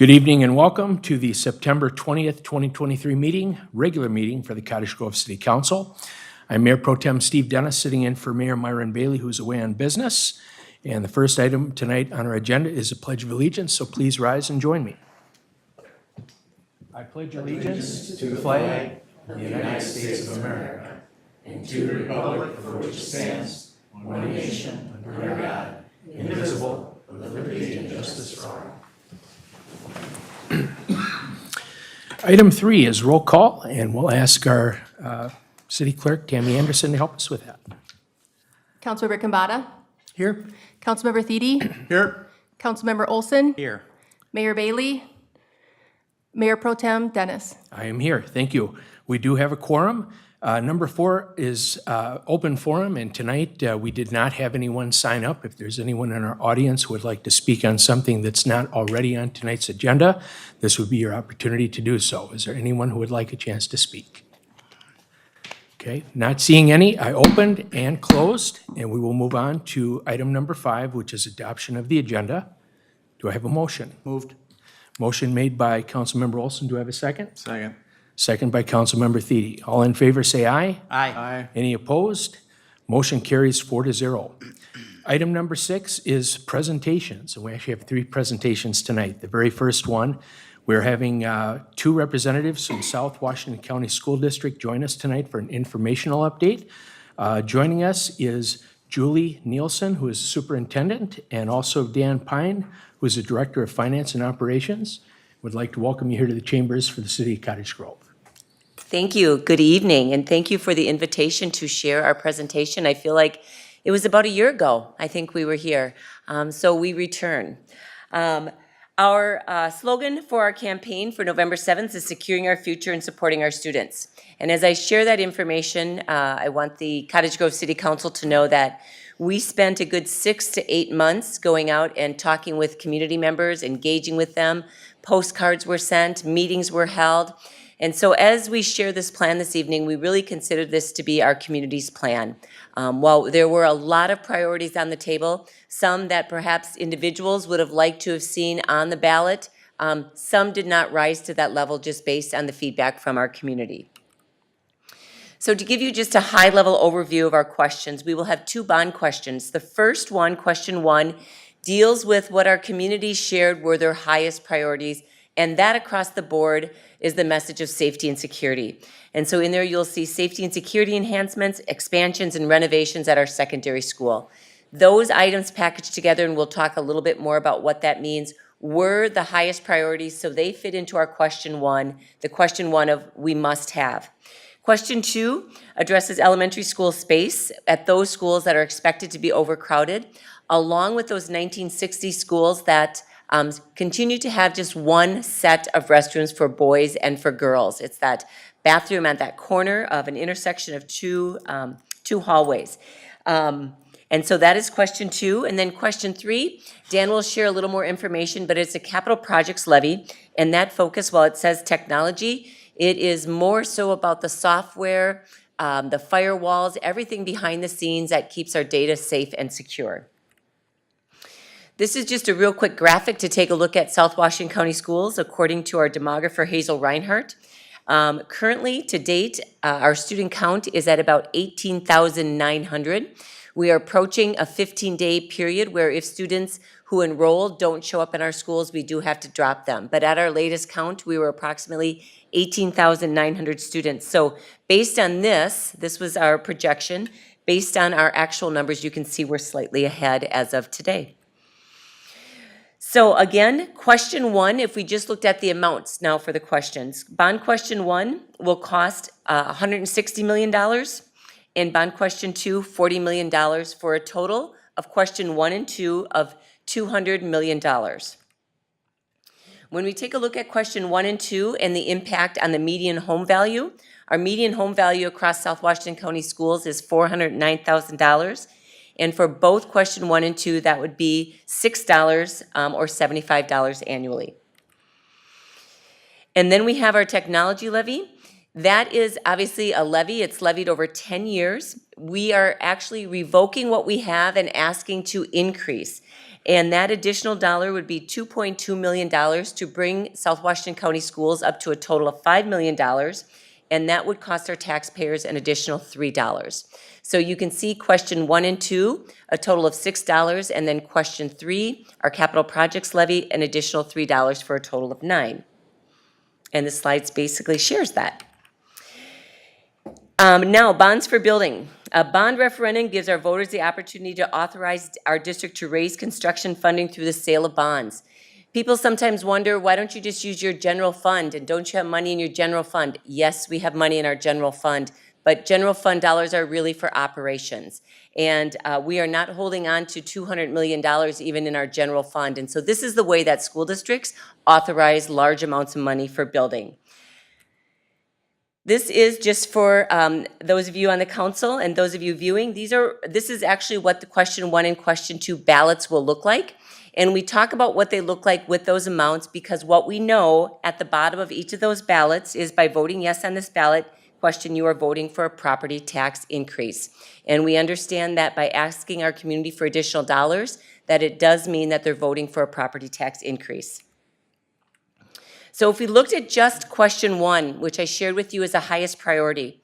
Good evening and welcome to the September 20th, 2023 regular meeting for the Cottage Grove City Council. I'm Mayor Pro Tem Steve Dennis, sitting in for Mayor Myron Bailey, who's away on business. And the first item tonight on our agenda is a Pledge of Allegiance, so please rise and join me. I pledge allegiance to the flag of the United States of America and to the republic for which it stands, one nation, under God, indivisible, with liberty and justice for all. Item 3 is roll call, and we'll ask our City Clerk, Tammy Anderson, to help us with that. Councilmember Kambata. Here. Councilmember Thede. Here. Councilmember Olson. Here. Mayor Bailey. Mayor Pro Tem Dennis. I am here. Thank you. We do have a quorum. Number 4 is open forum, and tonight we did not have anyone sign up. If there's anyone in our audience who would like to speak on something that's not already on tonight's agenda, this would be your opportunity to do so. Is there anyone who would like a chance to speak? Okay, not seeing any. I opened and closed, and we will move on to item number 5, which is adoption of the agenda. Do I have a motion? Moved. Motion made by Councilmember Olson. Do I have a second? Second. Second by Councilmember Thede. All in favor, say aye. Aye. Any opposed? Motion carries 4-0. Item number 6 is presentations, and we actually have 3 presentations tonight. The very first one, we're having 2 representatives from South Washington County School District join us tonight for an informational update. Joining us is Julie Nielsen, who is superintendent, and also Dan Pine, who is the Director of Finance and Operations. Would like to welcome you here to the chambers for the City of Cottage Grove. Thank you. Good evening, and thank you for the invitation to share our presentation. I feel like it was about a year ago, I think we were here, so we return. Our slogan for our campaign for November 7th is securing our future and supporting our students. And as I share that information, I want the Cottage Grove City Council to know that we spent a good 6 to 8 months going out and talking with community members, engaging with them. Postcards were sent, meetings were held. And so as we share this plan this evening, we really consider this to be our community's plan. While there were a lot of priorities on the table, some that perhaps individuals would have liked to have seen on the ballot, some did not rise to that level just based on the feedback from our community. So to give you just a high-level overview of our questions, we will have 2 bond questions. The first one, question 1, deals with what our community shared were their highest priorities, and that across the board is the message of safety and security. And so in there you'll see safety and security enhancements, expansions, and renovations at our secondary school. Those items packaged together, and we'll talk a little bit more about what that means, were the highest priorities, so they fit into our question 1, the question 1 of we must have. Question 2 addresses elementary school space at those schools that are expected to be overcrowded, along with those 1960 schools that continue to have just one set of restrooms for boys and for girls. It's that bathroom at that corner of an intersection of two hallways. And so that is question 2. And then question 3, Dan will share a little more information, but it's a capital projects levy. And that focus, while it says technology, it is more so about the software, the firewalls, everything behind the scenes that keeps our data safe and secure. This is just a real quick graphic to take a look at South Washington County Schools according to our demographer Hazel Reinhardt. Currently, to date, our student count is at about 18,900. We are approaching a 15-day period where if students who enroll don't show up in our schools, we do have to drop them. But at our latest count, we were approximately 18,900 students. So based on this was our projection. Based on our actual numbers, you can see we're slightly ahead as of today. So again, question 1, if we just looked at the amounts now for the questions. Bond question 1 will cost $160 million, and bond question 2, $40 million, for a total of question 1 and 2 of $200 million. When we take a look at question 1 and 2 and the impact on the median home value, our median home value across South Washington County Schools is $409,000. And for both question 1 and 2, that would be $6 or $75 annually. And then we have our technology levy. That is obviously a levy. It's levied over 10 years. We are actually revoking what we have and asking to increase. And that additional dollar would be $2.2 million to bring South Washington County Schools up to a total of $5 million, and that would cost our taxpayers an additional $3. So you can see question 1 and 2, a total of $6, and then question 3, our capital projects levy, an additional $3 for a total of $9. And the slides basically shares that. Now, bonds for building. A bond referendum gives our voters the opportunity to authorize our district to raise construction funding through the sale of bonds. People sometimes wonder, why don't you just use your general fund, and don't you have money in your general fund? Yes, we have money in our general fund, but general fund dollars are really for operations. And we are not holding on to $200 million even in our general fund. And so this is the way that school districts authorize large amounts of money for building. This is just for those of you on the council and those of you viewing. This is actually what the question 1 and question 2 ballots will look like. And we talk about what they look like with those amounts because what we know at the bottom of each of those ballots is by voting yes on this ballot question, you are voting for a property tax increase. And we understand that by asking our community for additional dollars, that it does mean that they're voting for a property tax increase. So if we looked at just question 1, which I shared with you as the highest priority,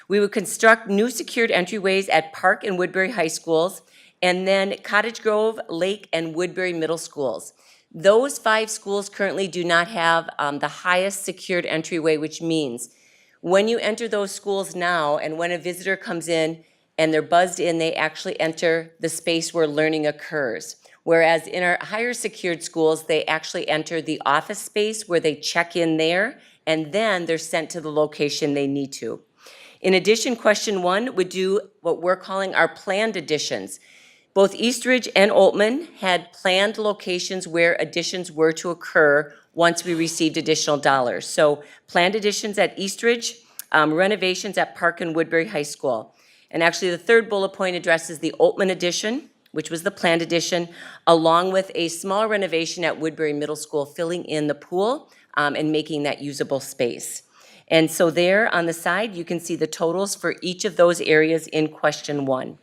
we would construct new secured entryways at Park and Woodbury High Schools, and then Cottage Grove, Lake, and Woodbury Middle Schools. Those 5 schools currently do not have the highest secured entryway, which means when you enter those schools now and when a visitor comes in and they're buzzed in, they actually enter the space where learning occurs. Whereas in our higher secured schools, they actually enter the office space where they check in there, and then they're sent to the location they need to. In addition, question 1 would do what we're calling our planned additions. Both Eastridge and Oltman had planned locations where additions were to occur once we received additional dollars. So planned additions at Eastridge, renovations at Park and Woodbury High School. And actually the third bullet point addresses the Oltman addition, which was the planned addition, along with a small renovation at Woodbury Middle School, filling in the pool and making that usable space. And so there on the side, you can see the totals for each of those areas in question 1.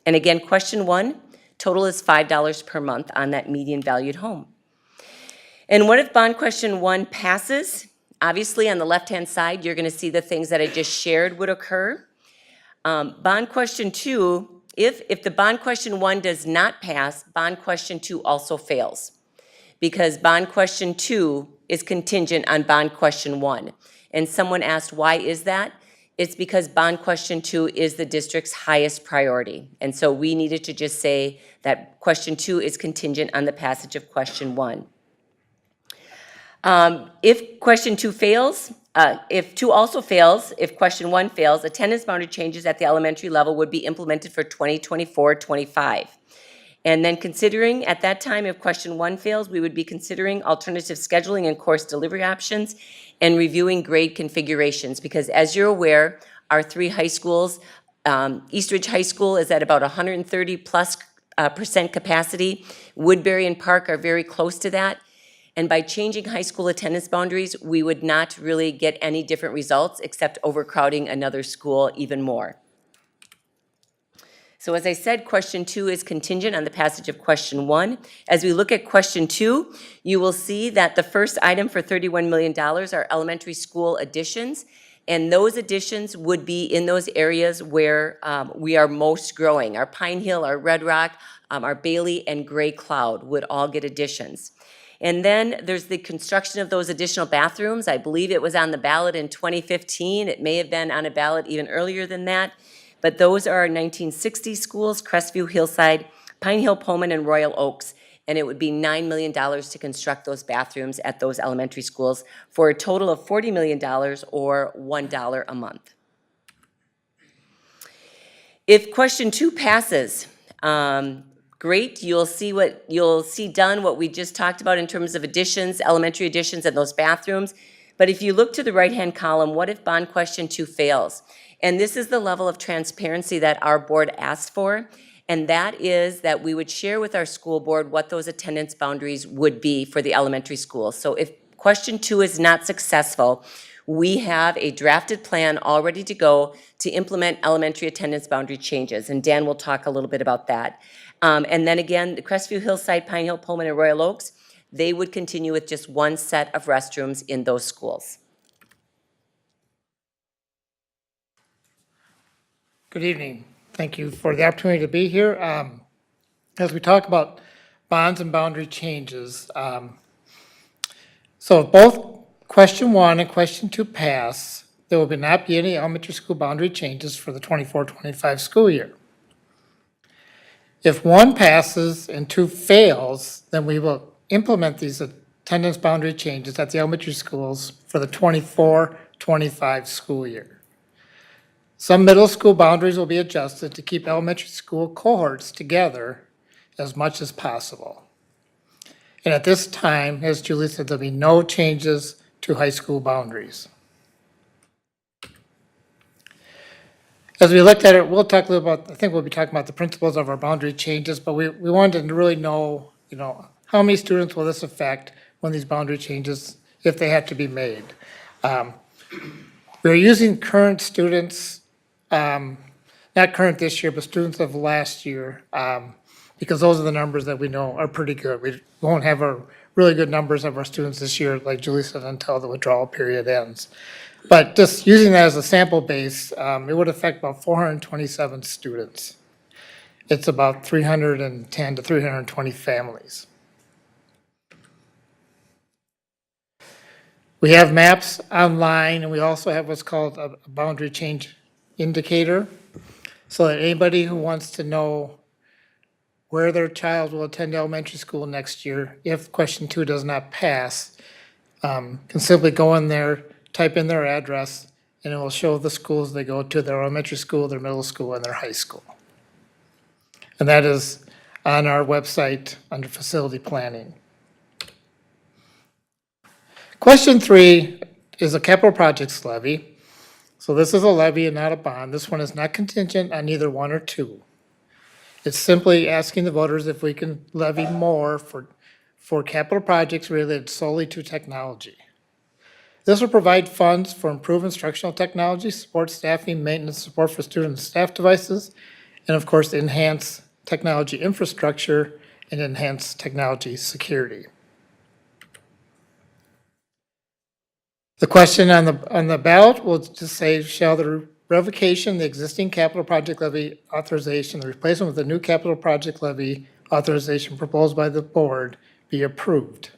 And again, question 1, total is $5 per month on that median valued home. And what if bond question 1 passes? Obviously, on the left-hand side, you're going to see the things that I just shared would occur. Bond question 2, if the bond question 1 does not pass, bond question 2 also fails, because bond question 2 is contingent on bond question 1. And someone asked, why is that? It's because bond question 2 is the district's highest priority. And so we needed to just say that question 2 is contingent on the passage of question 1. If question 2 fails, if 2 also fails, if question 1 fails, attendance boundary changes at the elementary level would be implemented for 2024-25. And then considering at that time, if question 1 fails, we would be considering alternative scheduling and course delivery options and reviewing grade configurations, because as you're aware, our 3 high schools, Eastridge High School is at about 130+% capacity. Woodbury and Park are very close to that. And by changing high school attendance boundaries, we would not really get any different results except overcrowding another school even more. So as I said, question 2 is contingent on the passage of question 1. As we look at question 2, you will see that the first item for $31 million are elementary school additions, and those additions would be in those areas where we are most growing. Our Pine Hill, our Red Rock, our Bailey, and Gray Cloud would all get additions. And then there's the construction of those additional bathrooms. I believe it was on the ballot in 2015. It may have been on a ballot even earlier than that. But those are our 1960 schools, Crestview, Hillside, Pine Hill, Pullman, and Royal Oaks. And it would be $9 million to construct those bathrooms at those elementary schools for a total of $40 million or $1 a month. If question 2 passes, great, you'll see done what we just talked about in terms of additions, elementary additions, and those bathrooms. But if you look to the right-hand column, what if bond question 2 fails? And this is the level of transparency that our board asked for, and that is that we would share with our school board what those attendance boundaries would be for the elementary schools. So if question 2 is not successful, we have a drafted plan all ready to go to implement elementary attendance boundary changes, and Dan will talk a little bit about that. And then again, the Crestview, Hillside, Pine Hill, Pullman, and Royal Oaks, they would continue with just one set of restrooms in those schools. Good evening. Thank you for the opportunity to be here. As we talk about bonds and boundary changes, so if both question 1 and question 2 pass, there will not be any elementary school boundary changes for the 24-25 school year. If 1 passes and 2 fails, then we will implement these attendance boundary changes at the elementary schools for the 24-25 school year. Some middle school boundaries will be adjusted to keep elementary school cohorts together as much as possible. And at this time, as Julie said, there'll be no changes to high school boundaries. As we looked at it, we'll talk a little about, I think we'll be talking about the principles of our boundary changes, but we wanted to really know, how many students will this affect when these boundary changes, if they have to be made. We're using current students, not current this year, but students of last year, because those are the numbers that we know are pretty good. We won't have our really good numbers of our students this year, like Julie said, until the withdrawal period ends. But just using that as a sample base, it would affect about 427 students. It's about 310 to 320 families. We have maps online, and we also have what's called a boundary change indicator, so that anybody who wants to know where their child will attend elementary school next year, if question 2 does not pass, can simply go in there, type in their address, and it will show the schools they go to, their elementary school, their middle school, and their high school. And that is on our website under facility planning. Question 3 is a capital projects levy. So this is a levy and not a bond. This one is not contingent on either 1 or 2. It's simply asking the voters if we can levy more for capital projects related solely to technology. This will provide funds for improved instructional technology, support staffing, maintenance, support for student and staff devices, and of course, enhance technology infrastructure and enhance technology security. The question on the ballot will just say, shall the revocation of the existing capital project levy authorization, the replacement with a new capital project levy authorization proposed by the board be approved?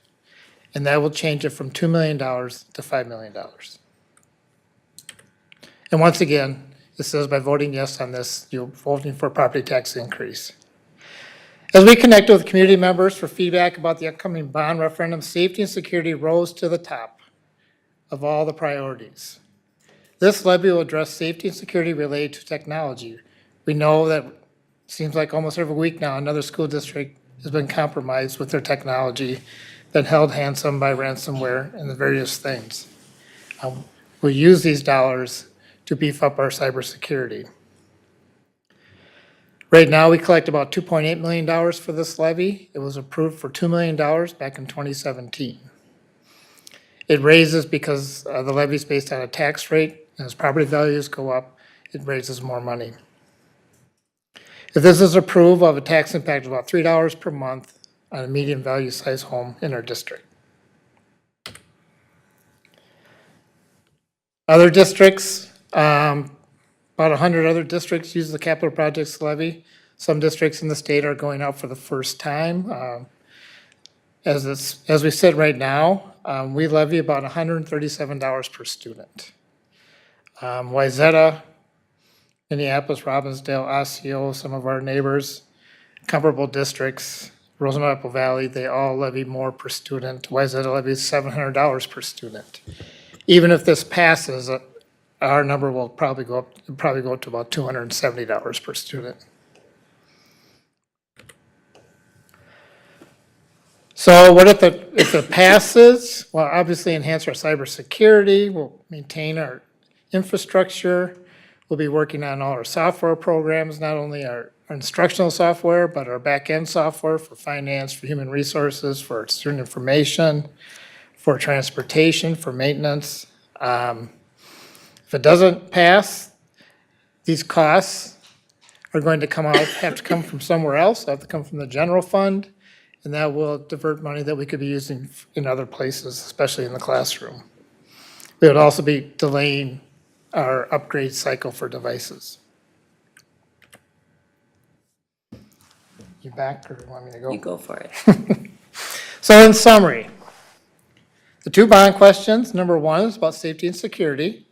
And that will change it from $2 million to $5 million. And once again, it says by voting yes on this, you're voting for a property tax increase. As we connected with community members for feedback about the upcoming bond referendum, safety and security rose to the top of all the priorities. This levy will address safety and security related to technology. We know that it seems like almost every week now, another school district has been compromised with their technology, been held ransom by ransomware and the various things. We'll use these dollars to beef up our cybersecurity. Right now, we collect about $2.8 million for this levy. It was approved for $2 million back in 2017. It raises because the levy is based on a tax rate, and as property values go up, it raises more money. If this is approved, we'll have a tax impact of about $3 per month on a medium value size home in our district. Other districts, about 100 other districts use the capital projects levy. Some districts in the state are going out for the first time. As we sit right now, we levy about $137 per student. Wayzata, Minneapolis, Robbinsdale, Osseo, some of our neighbors, comparable districts, Rosemont Apple Valley, they all levy more per student. Wayzata levies $700 per student. Even if this passes, our number will probably go up to about $270 per student. So what if it passes? Well, obviously enhance our cybersecurity, we'll maintain our infrastructure, we'll be working on all our software programs, not only our instructional software, but our back-end software for finance, for human resources, for student information, for transportation, for maintenance. If it doesn't pass, these costs are going to have to come from somewhere else, have to come from the general fund, and that will divert money that we could be using in other places, especially in the classroom. We would also be delaying our upgrade cycle for devices. You back, or you want me to go? You go for it. So in summary, the two bond questions, number one is about safety and security.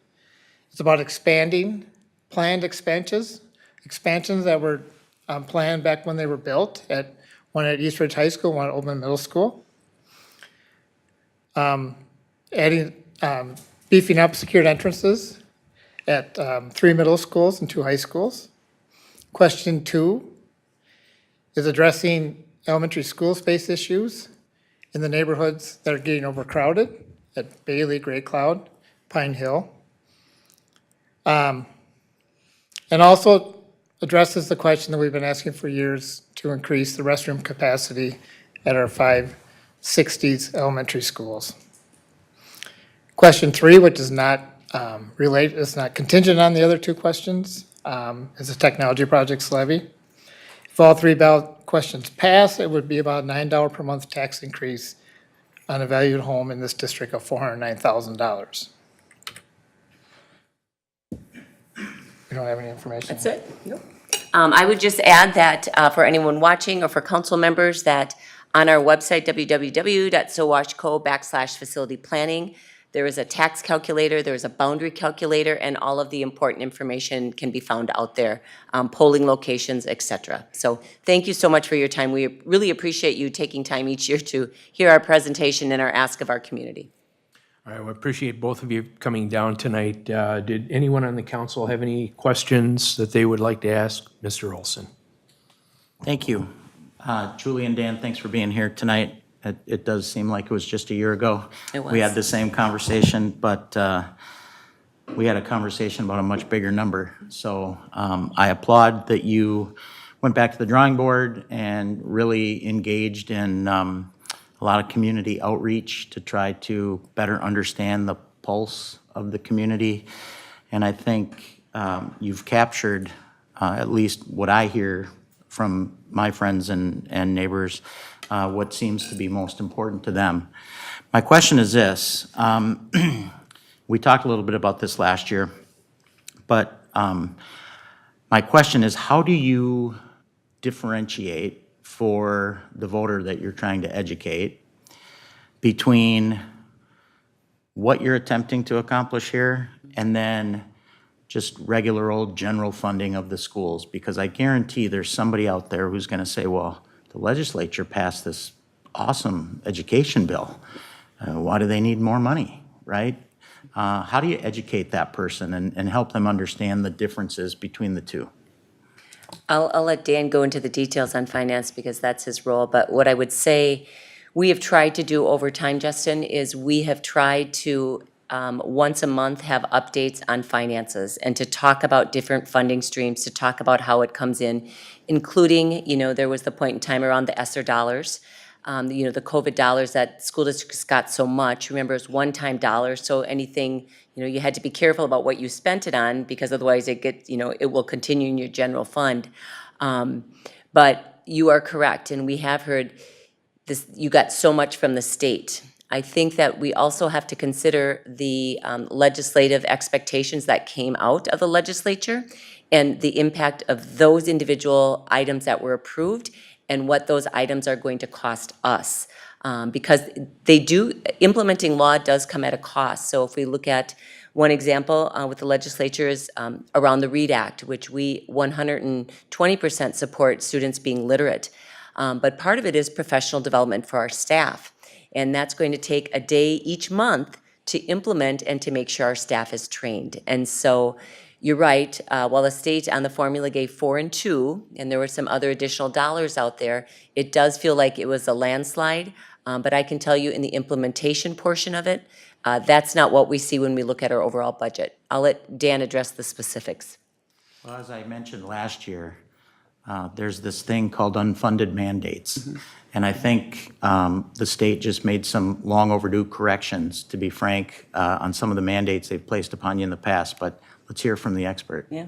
It's about expanding planned expansions that were planned back when they were built, one at East Ridge High School, one at Old Mill Middle School. Beefing up secured entrances at 3 middle schools and 2 high schools. Question 2 is addressing elementary school space issues in the neighborhoods that are getting overcrowded at Bailey, Gray Cloud, Pine Hill. And also addresses the question that we've been asking for years to increase the restroom capacity at our 5 60s elementary schools. Question 3, which is not is not contingent on the other 2 questions, is the technology projects levy. If all 3 ballot questions pass, it would be about a $9 per month tax increase on a valued home in this district of $409,000. You don't have any information? That's it? Nope. I would just add that for anyone watching or for council members, that on our website, www.sowashco.com/facility planning, there is a tax calculator, there is a boundary calculator, and all of the important information can be found out there, polling locations, et cetera. So thank you so much for your time. We really appreciate you taking time each year to hear our presentation and our ask of our community. All right, we appreciate both of you coming down tonight. Did anyone on the council have any questions that they would like to ask Mr. Olson? Thank you. Julie and Dan, thanks for being here tonight. It does seem like it was just a year ago. It was. We had the same conversation, but we had a conversation about a much bigger number. So I applaud that you went back to the drawing board and really engaged in a lot of community outreach to try to better understand the pulse of the community. And I think you've captured, at least what I hear from my friends and neighbors, what seems to be most important to them. My question is this. We talked a little bit about this last year, but my question is, how do you differentiate for the voter that you're trying to educate between what you're attempting to accomplish here and then just regular old general funding of the schools? Because I guarantee there's somebody out there who's going to say, well, the legislature passed this awesome education bill. Why do they need more money, right? How do you educate that person and help them understand the differences between the two? I'll let Dan go into the details on finance because that's his role. But what I would say we have tried to do over time, Justin, is we have tried to once a month have updates on finances and to talk about different funding streams, to talk about how it comes in, including, there was the point in time around the ESSER dollars, the COVID dollars that school districts got so much. Remember, it was one-time dollars, so anything, you had to be careful about what you spent it on because otherwise it will continue in your general fund. But you are correct, and we have heard this, you got so much from the state. I think that we also have to consider the legislative expectations that came out of the legislature and the impact of those individual items that were approved and what those items are going to cost us. Because implementing law does come at a cost. So if we look at one example with the legislature is around the READ Act, which we 120% support students being literate. But part of it is professional development for our staff. And that's going to take a day each month to implement and to make sure our staff is trained. And so you're right, while the state on the formula gave 4 and 2, and there were some other additional dollars out there, it does feel like it was a landslide. But I can tell you in the implementation portion of it, that's not what we see when we look at our overall budget. I'll let Dan address the specifics. Well, as I mentioned last year, there's this thing called unfunded mandates. And I think the state just made some long overdue corrections, to be frank, on some of the mandates they've placed upon you in the past, but let's hear from the expert. Yeah.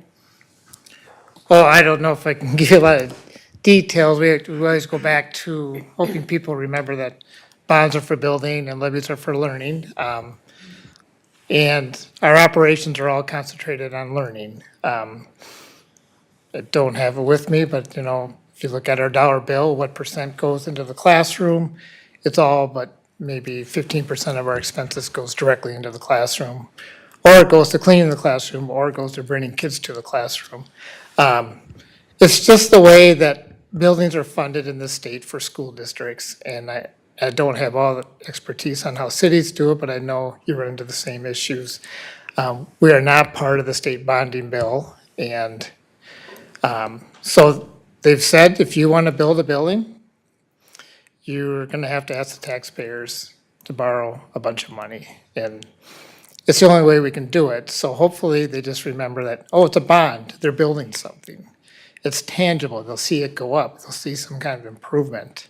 Well, I don't know if I can give you a lot of details. We always go back to hoping people remember that bonds are for building and levies are for learning. And our operations are all concentrated on learning. I don't have it with me, but if you look at our dollar bill, what percent goes into the classroom, it's all but maybe 15% of our expenses goes directly into the classroom. Or it goes to cleaning the classroom, or it goes to bringing kids to the classroom. It's just the way that buildings are funded in the state for school districts. And I don't have all the expertise on how cities do it, but I know you run into the same issues. We are not part of the state bonding bill. And so they've said if you want to build a building, you're going to have to ask the taxpayers to borrow a bunch of money. And it's the only way we can do it. So hopefully they just remember that, oh, it's a bond. They're building something. It's tangible. They'll see it go up. They'll see some kind of improvement.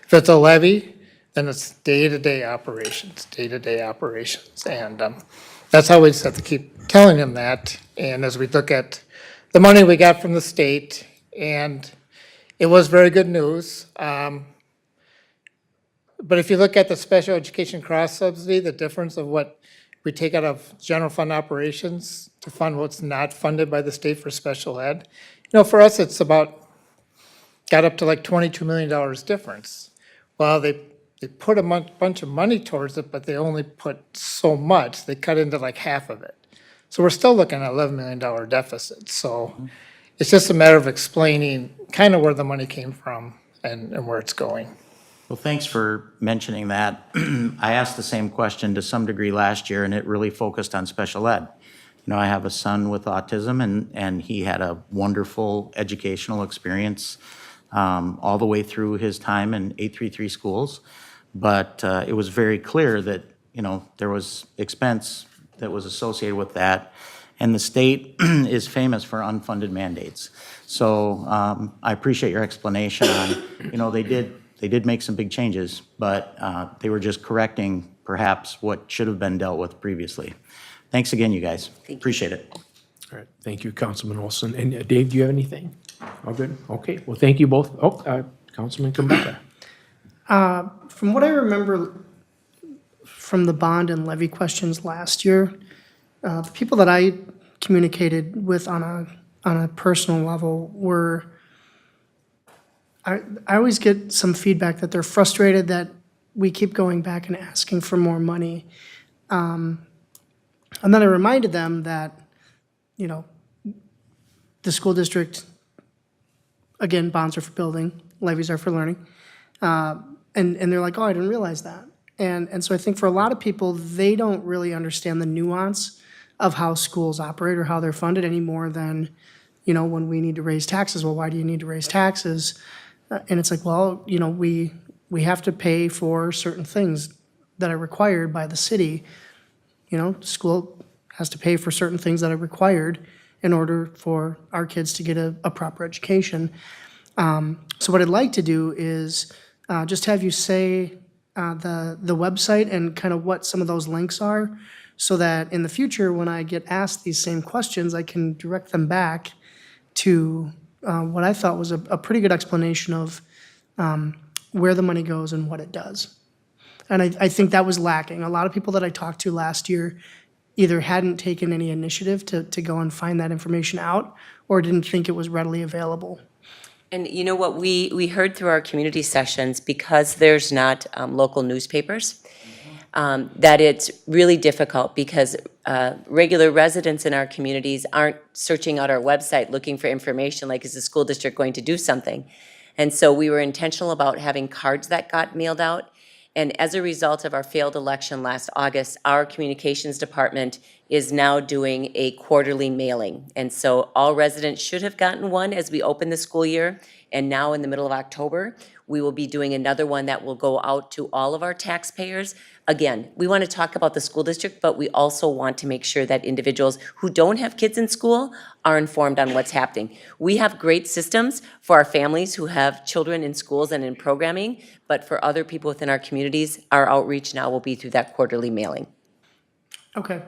If it's a levy, then it's day-to-day operations, day-to-day operations. And that's how we just have to keep telling them that. And as we look at the money we got from the state, and it was very good news. But if you look at the special education cross subsidy, the difference of what we take out of general fund operations to fund what's not funded by the state for special ed, for us, it's got up to like $22 million difference. Well, they put a bunch of money towards it, but they only put so much, they cut into like half of it. So we're still looking at $11 million deficit. So it's just a matter of explaining kind of where the money came from and where it's going. Well, thanks for mentioning that. I asked the same question to some degree last year, and it really focused on special ed. I have a son with autism, and he had a wonderful educational experience all the way through his time in 833 schools. But it was very clear that, there was expense that was associated with that. And the state is famous for unfunded mandates. So I appreciate your explanation on, they did make some big changes, but they were just correcting perhaps what should have been dealt with previously. Thanks again, you guys. Appreciate it. All right, thank you, Councilman Olson. And Dave, do you have anything? All good? Okay, well, thank you both. Councilman Kumbaka. From what I remember from the bond and levy questions last year, the people that I communicated with on a personal level were, I always get some feedback that they're frustrated that we keep going back and asking for more money. And then I reminded them that, the school district, again, bonds are for building, levies are for learning. And they're like, oh, I didn't realize that. And so I think for a lot of people, they don't really understand the nuance of how schools operate or how they're funded any more than, when we need to raise taxes. Well, why do you need to raise taxes? And it's like, well, we have to pay for certain things that are required by the city. School has to pay for certain things that are required in order for our kids to get a proper education. So what I'd like to do is just have you say the website and kind of what some of those links are, so that in the future, when I get asked these same questions, I can direct them back to what I thought was a pretty good explanation of where the money goes and what it does. And I think that was lacking. A lot of people that I talked to last year either hadn't taken any initiative to go and find that information out, or didn't think it was readily available. And you know what, we heard through our community sessions, because there's not local newspapers, that it's really difficult, because regular residents in our communities aren't searching out our website looking for information, like, is the school district going to do something? And so we were intentional about having cards that got mailed out. And as a result of our failed election last August, our communications department is now doing a quarterly mailing. And so all residents should have gotten one as we open the school year. And now in the middle of October, we will be doing another one that will go out to all of our taxpayers, again, we want to talk about the school district, but we also want to make sure that individuals who don't have kids in school are informed on what's happening. We have great systems for our families who have children in schools and in programming, but for other people within our communities, our outreach now will be through that quarterly mailing. Okay.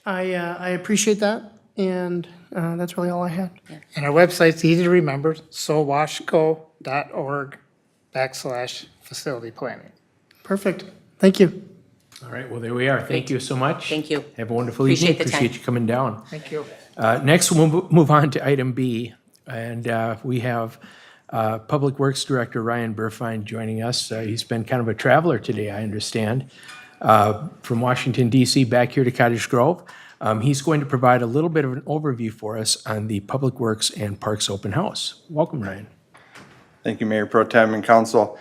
I appreciate that, and that's really all I had. And our website's easy to remember, sowashco.org/facility planning. Perfect. Thank you. All right, well, there we are. Thank you so much. Thank you. Have a wonderful Appreciate evening. the time. Appreciate you coming down. Thank you. Next, we'll move on to item B, and we have Public Works Director Ryan Burfine joining us. He's been kind of a traveler today, I understand, from Washington, D.C. back here to Cottage Grove. He's going to provide a little bit of an overview for us on the Public Works and Parks Open House. Welcome, Ryan. Thank you, Mayor Pro Tem and Council.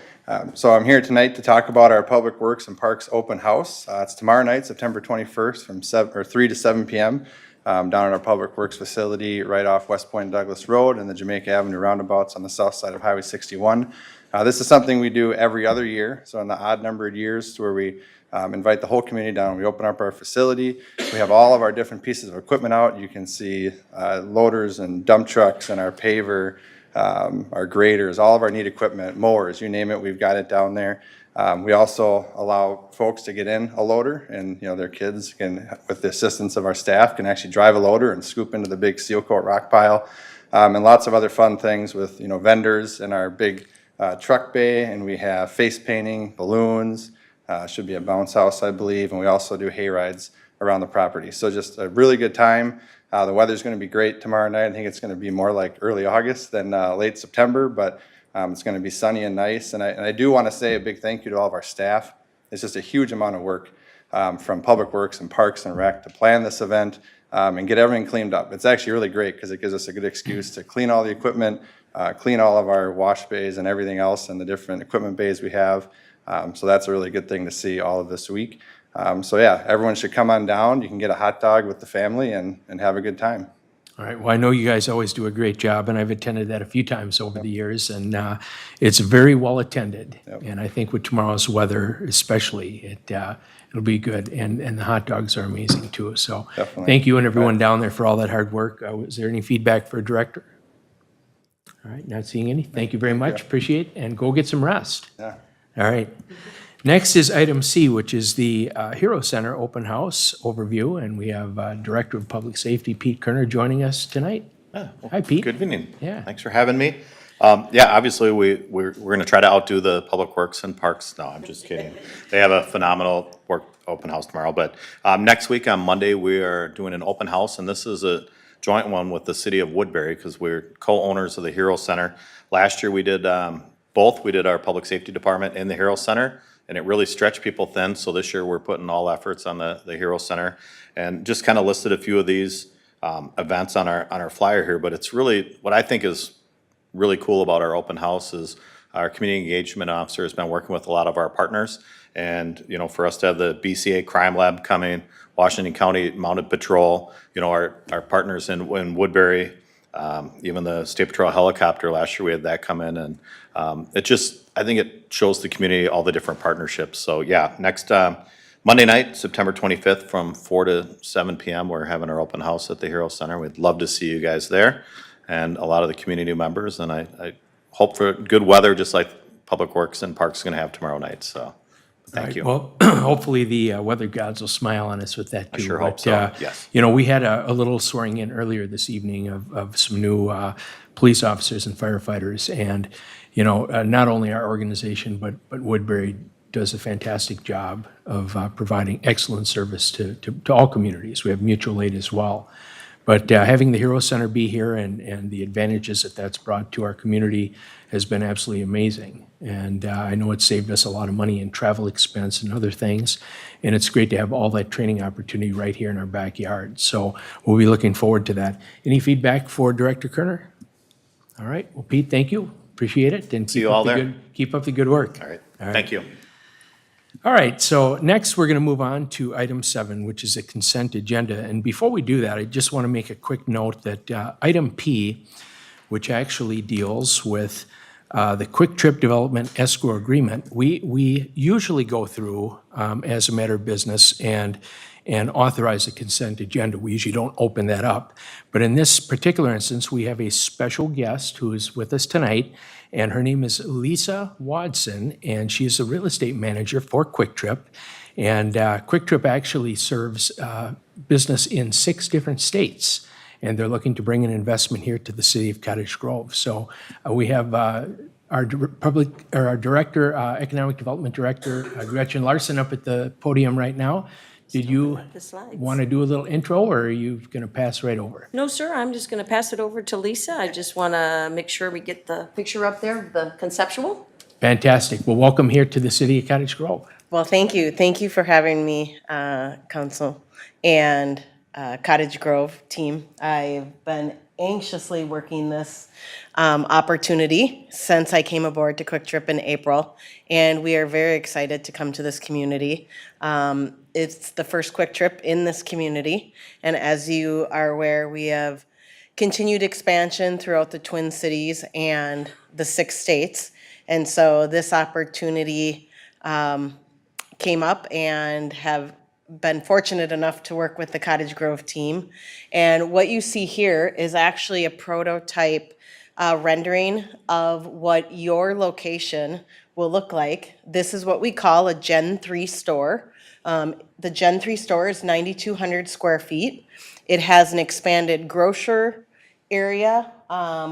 So I'm here tonight to talk about our Public Works and Parks Open House. It's tomorrow night, September 21st, from 3 to 7 p.m. Down at our Public Works facility right off West Point Douglas Road and the Jamaica Avenue roundabouts on the south side of Highway 61. This is something we do every other year, so in the odd numbered years where we invite the whole community down. We open up our facility. We have all of our different pieces of equipment out. You can see loaders and dump trucks and our paver, our graders, all of our neat equipment, mowers, you name it, we've got it down there. We also allow folks to get in a loader, and their kids can, with the assistance of our staff, can actually drive a loader and scoop into the big seal coat rock pile, and lots of other fun things with vendors in our big truck bay, and we have face painting, balloons, should be a bounce house, I believe, and we also do hay rides around the property. So just a really good time. The weather's going to be great tomorrow night. I think it's going to be more like early August than late September, but it's going to be sunny and nice. And I do want to say a big thank you to all of our staff. It's just a huge amount of work from Public Works and Parks and Rec to plan this event and get everything cleaned up. It's actually really great because it gives us a good excuse to clean all the equipment, clean all of our wash bays and everything else and the different equipment bays we have. So that's a really good thing to see all of this week. So yeah, everyone should come on down. You can get a hot dog with the family and have a good time. All right, well, I know you guys always do a great job, and I've attended that a few times over the years, and it's very well attended. Yep. And I think with tomorrow's weather especially, it'll be good, and the hot dogs are amazing too. So Definitely. thank you and everyone down there for all that hard work. Is there any feedback for a director? All right, not seeing any. Thank you very much, appreciate it, and go get some rest. Yeah. All right. Next is item C, which is the Hero Center Open House overview, and we have Director of Public Safety, Pete Kerner, joining us tonight. Hi, Pete. Good evening. Yeah. Thanks for having me. Yeah, obviously, we're going to try to outdo the Public Works and Parks. No, I'm just kidding. They have a phenomenal open house tomorrow. But next week on Monday, we are doing an open house, and this is a joint one with the city of Woodbury because we're co-owners of the Hero Center. Last year, we did both. We did our Public Safety Department in the Hero Center, and it really stretched people thin. So this year, we're putting all efforts on the Hero Center, and just kind of listed a few of these events on our flyer here. But it's really what I think is really cool about our open house is our community engagement officer has been working with a lot of our partners, and for us to have the BCA Crime Lab coming, Washington County Mounted Patrol, our partners in Woodbury, even the State Patrol helicopter last year we had that come in, and I think it shows the community all the different partnerships. So yeah, next Monday night, September 25th from 4 to 7 p.m. we're having our open house at the Hero Center. We'd love to see you guys there and a lot of the community members, and I hope for good weather just like Public Works and Parks is going to have tomorrow night. So thank you. Well, hopefully the weather gods will smile on us with that too. I sure hope But, so, yes. We had a little swearing in earlier this evening of some new police officers and firefighters, and not only our organization but Woodbury does a fantastic job of providing excellent service to all communities. We have mutual aid as well. But having the Hero Center be here and the advantages that that's brought to our community has been absolutely amazing. And I know it's saved us a lot of money in travel expense and other things. And it's great to have all that training opportunity right here in our backyard. So we'll be looking forward to that. Any feedback for Director Kerner? All right. Well, Pete, thank you. Appreciate it. And See you all there. Keep up the good work. All right. Thank you. All right, so next we're going to move on to item 7, which is a consent agenda. And before we do that, I just want to make a quick note that item P, which actually deals with the Quick Trip Development Escrow Agreement, we usually go through as a matter of business and authorize a consent agenda. We usually don't open that up. But in this particular instance, we have a special guest who is with us tonight, and her name is Lisa Watson, and she is a real estate manager for Quick Trip. And Quick Trip actually serves business in 6 different states, and they're looking to bring an investment here to the city of Cottage Grove. So we have our director, economic development director, Gretchen Larson, up at the podium right now. Did you The slides. want to do a little intro, or are you going to pass right over? No, sir, I'm just gonna pass it over to Lisa. I just wanna make sure we get the picture up there, of the conceptual. Fantastic. Well, welcome here to the city of Cottage Grove. Well, thank you. Thank you for having me, council and Cottage Grove team. I've been anxiously working this opportunity since I came aboard to Quick Trip in April, and we are very excited to come to this community. It's the first Quick Trip in this community, and as you are aware, we have continued expansion throughout the Twin Cities and the 6 states. And so this opportunity came up, and have been fortunate enough to work with the Cottage Grove team. And what you see here is actually a prototype rendering of what your location will look like. This is what we call a Gen 3 store. The Gen 3 store is 9,200 square feet. It has an expanded grocer area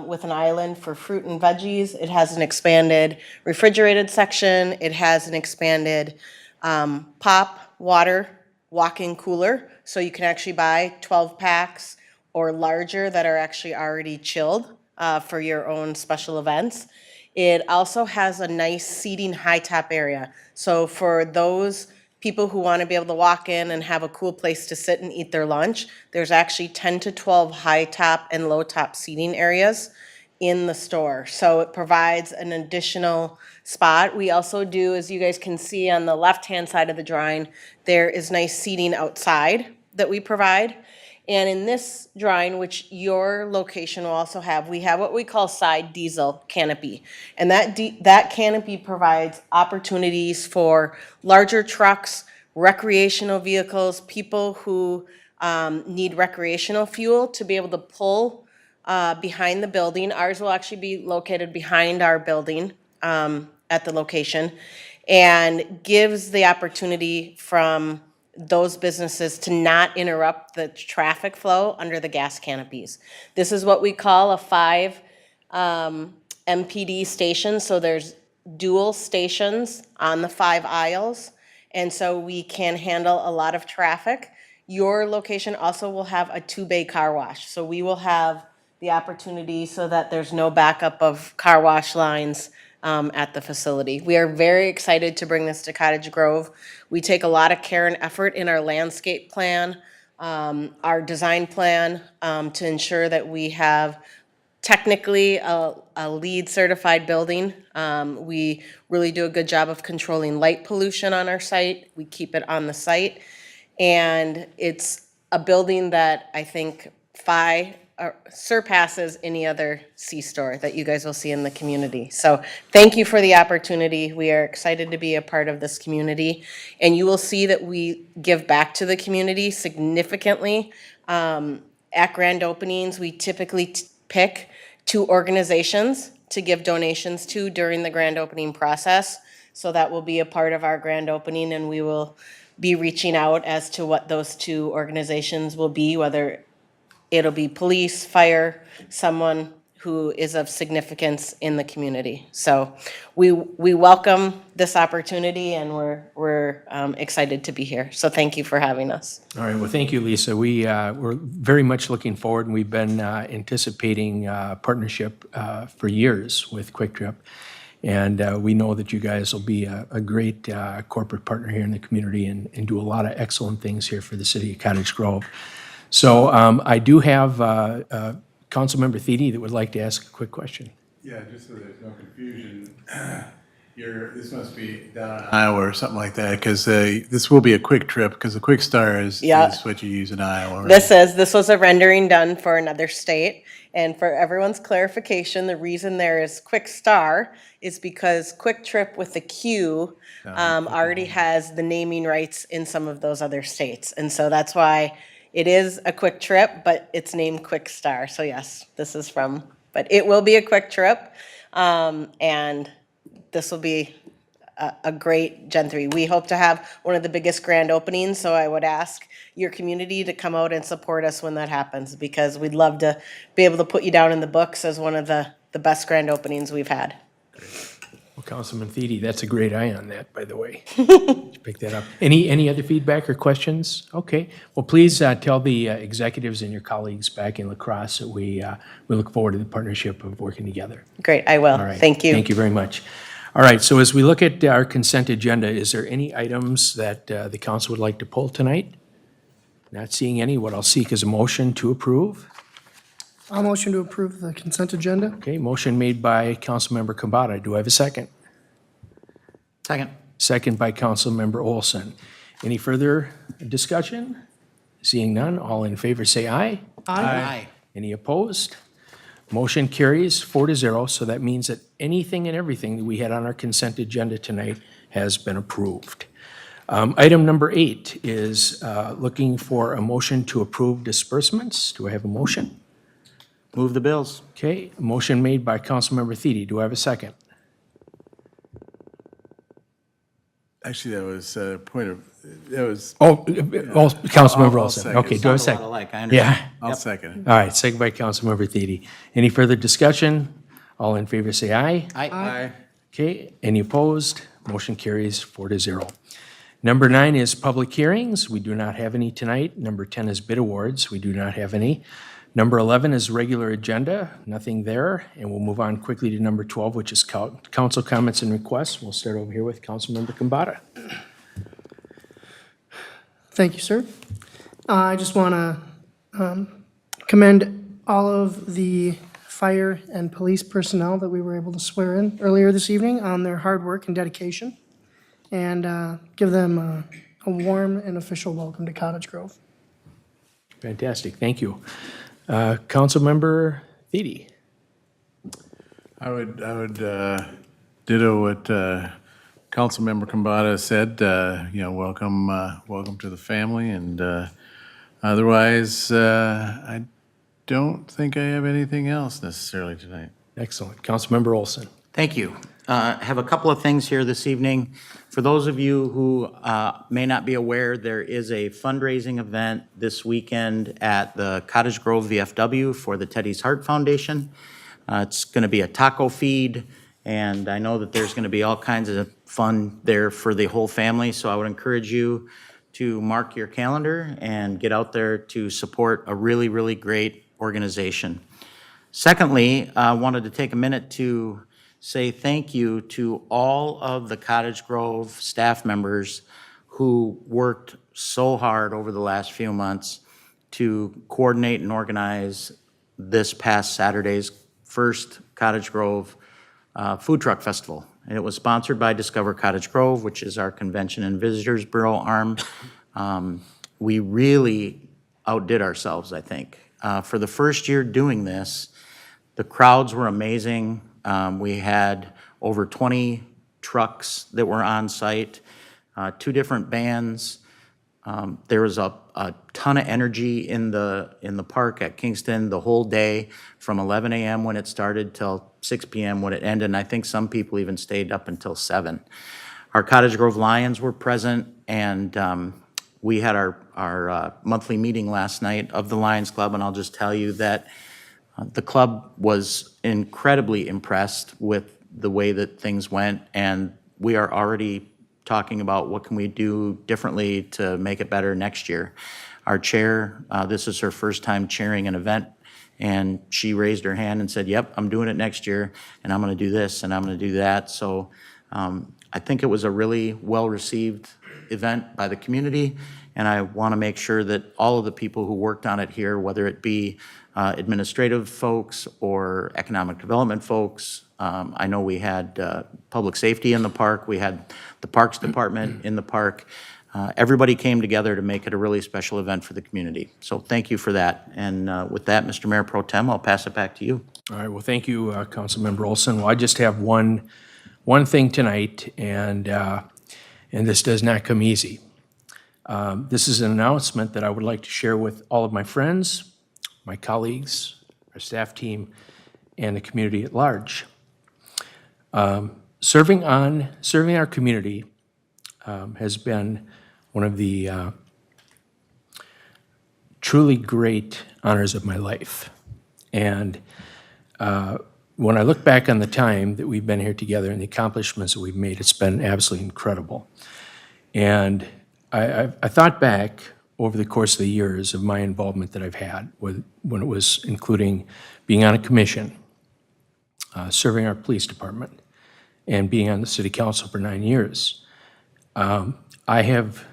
with an island for fruit and veggies. It has an expanded refrigerated section. It has an expanded pop water walk-in cooler, so you can actually buy 12 packs or larger that are actually already chilled for your own special events. It also has a nice seating high top area. So for those people who want to be able to walk in and have a cool place to sit and eat their lunch, there's actually 10 to 12 high top and low top seating areas in the store. So it provides an additional spot. We also do, as you guys can see on the left-hand side of the drawing, there is nice seating outside that we provide. And in this drawing, which your location will also have, we have what we call side diesel canopy. And that canopy provides opportunities for larger trucks, recreational vehicles, people who need recreational fuel to be able to pull behind the building. Ours will actually be located behind our building at the location, and gives the opportunity from those businesses to not interrupt the traffic flow under the gas canopies. This is what we call a 5 MPD station, so there's dual stations on the 5 aisles, and so we can handle a lot of traffic. Your location also will have a 2-bay car wash, so we will have the opportunity so that there's no backup of car wash lines at the facility. We are very excited to bring this to Cottage Grove. We take a lot of care and effort in our landscape plan, our design plan, to ensure that we have technically a LEED certified building. We really do a good job of controlling light pollution on our site. We keep it on the site. And it's a building that I think surpasses any other C-store that you guys will see in the community. So thank you for the opportunity. We are excited to be a part of this community. And you will see that we give back to the community significantly. At grand openings, we typically pick 2 organizations to give donations to during the grand opening process. So that will be a part of our grand opening, and we will be reaching out as to what those 2 organizations will be, whether it'll be police, fire, someone who is of significance in the community. So we welcome this opportunity, and we're excited to be here. So thank you for having us. All right, well, thank you, Lisa. We're very much looking forward, and we've been anticipating partnership for years with Quick Trip. And we know that you guys will be a great corporate partner here in the community and do a lot of excellent things here for the city of Cottage Grove. So I do have Councilmember Thiede that would like to ask a quick question. Yeah, just so there's no confusion, This must be down in Iowa or something like that, because this will be a quick trip, because the Quick Star is what you use in Iowa, right? This was a rendering done for another state. And for everyone's clarification, the reason there is Quick Star is because Quick Trip with the Q already has the naming rights in some of those other states. And so that's why it is a quick trip, but it's named Quick Star. So yes, this is but it will be a quick trip. And this will be a great Gen 3. We hope to have one of the biggest grand openings, so I would ask your community to come out and support us when that happens, because we'd love to be able to put you down in the books as one of the best grand openings we've had. Well, Councilman Thede, that's a great eye on that, by the way. Pick that up. Any other feedback or questions? Okay. Well, please tell the executives and your colleagues back in La Crosse that we look forward to the partnership of working together. Great, I will. All right. Thank you. Thank you very much. All right, so as we look at our consent agenda, is there any items that the council would like to pull tonight? Not seeing any. What I'll seek is a motion to approve. I'll motion to approve the consent agenda. Okay, motion made by Councilmember Kambata. Do I have a second? Second. Second by Councilmember Olson. Any further discussion? Seeing none, all in favor say aye. Aye. Any opposed? Motion carries 4-0, so that means that anything and everything that we had on our consent agenda tonight has been approved. Item number 8 is looking for a motion to approve disbursements. Do I have a motion? Move the bills. Okay, a motion made by Councilmember Thede. Do I have a second? Actually, that was a point of, that was, Councilmember I'll Olson. second. Okay, do I have a Sound a second? lot alike, I understand. Yeah. I'll second it. All right, second by Councilmember Thede. Any further discussion? All in favor say aye. Aye. Okay, any opposed? Motion carries 4-0. Number 9 is public hearings. We do not have any tonight. Number 10 is bid awards. We do not have any. Number 11 is regular agenda. Nothing there. And we'll move on quickly to number 12, which is council comments and requests. We'll start over here with Councilmember Kambata. Thank you, sir. I just want to commend all of the fire and police personnel that we were able to swear in earlier this evening on their hard work and dedication, and give them a warm and official welcome to Cottage Grove. Fantastic, thank you. Councilmember Thede. I would ditto what Councilmember Kambata said, welcome to the family, and otherwise, I don't think I have anything else necessarily tonight. Excellent. Councilmember Olson. Thank you. Have a couple of things here this evening. For those of you who may not be aware, there is a fundraising event this weekend at the Cottage Grove VFW for the Teddy's Heart Foundation. It's going to be a taco feed, and I know that there's going to be all kinds of fun there for the whole family, so I would encourage you to mark your calendar and get out there to support a really, really great organization. Secondly, I wanted to take a minute to say thank you to all of the Cottage Grove staff members who worked so hard over the last few months to coordinate and organize this past Saturday's first Cottage Grove Food Truck Festival. And it was sponsored by Discover Cottage Grove, which is our Convention and Visitors Bureau arm. We really outdid ourselves, I think. For the first year doing this, the crowds were amazing. We had over 20 trucks that were on site, 2 different bands. There was a ton of energy in the park at Kingston the whole day, from 11 a.m. when it started till 6 p.m. when it ended, and I think some people even stayed up until 7. Our Cottage Grove Lions were present, and we had our monthly meeting last night of the Lions Club, and I'll just tell you that the club was incredibly impressed with the way that things went, and we are already talking about what can we do differently to make it better next year. Our chair, this is her first time chairing an event, and she raised her hand and said, yep, I'm doing it next year, and I'm going to do this, and I'm going to do that. So I think it was a really well-received event by the community, and I want to make sure that all of the people who worked on it here, whether it be administrative folks or economic development folks, I know we had public safety in the park, we had the Parks Department in the park. Everybody came together to make it a really special event for the community. So thank you for that. And with that, Mr. Mayor Pro Tem, I'll pass it back to you. All right, well, thank you, Councilmember Olson. Well, I just have one thing tonight, and this does not come easy. This is an announcement that I would like to share with all of my friends, my colleagues, our staff team, and the community at large. Serving our community has been one of the truly great honors of my life. And when I look back on the time that we've been here together and the accomplishments that we've made, it's been absolutely incredible. And I thought back over the course of the years of my involvement that I've had when it was including being on a commission, serving our police department, and being on the city council for 9 years. I have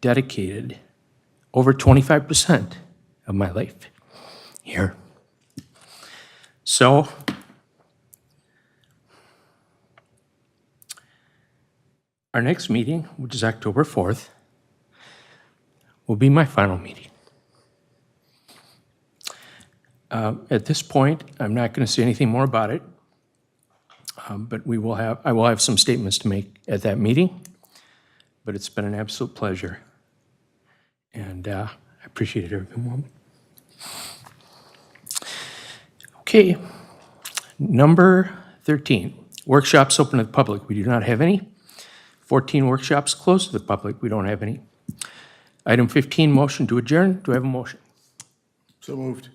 dedicated over 25% of my life here. So, our next meeting, which is October 4th, will be my final meeting. At this point, I'm not going to say anything more about it, but I will have some statements to make at that meeting. But it's been an absolute pleasure, and I appreciate it every moment. Okay, number 13, workshops open to the public. We do not have any. 14, workshops closed to the public. We don't have any. Item 15, motion to adjourn. Do I have a motion? So moved.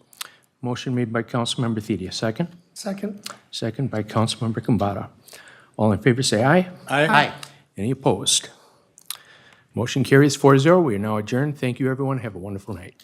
Motion made by Councilmember Thedia. Second? Second. Second by Councilmember Kambata. All in favor say aye. Aye. Any opposed? Motion carries 4-0. We are now adjourned. Thank you, everyone. Have a wonderful night.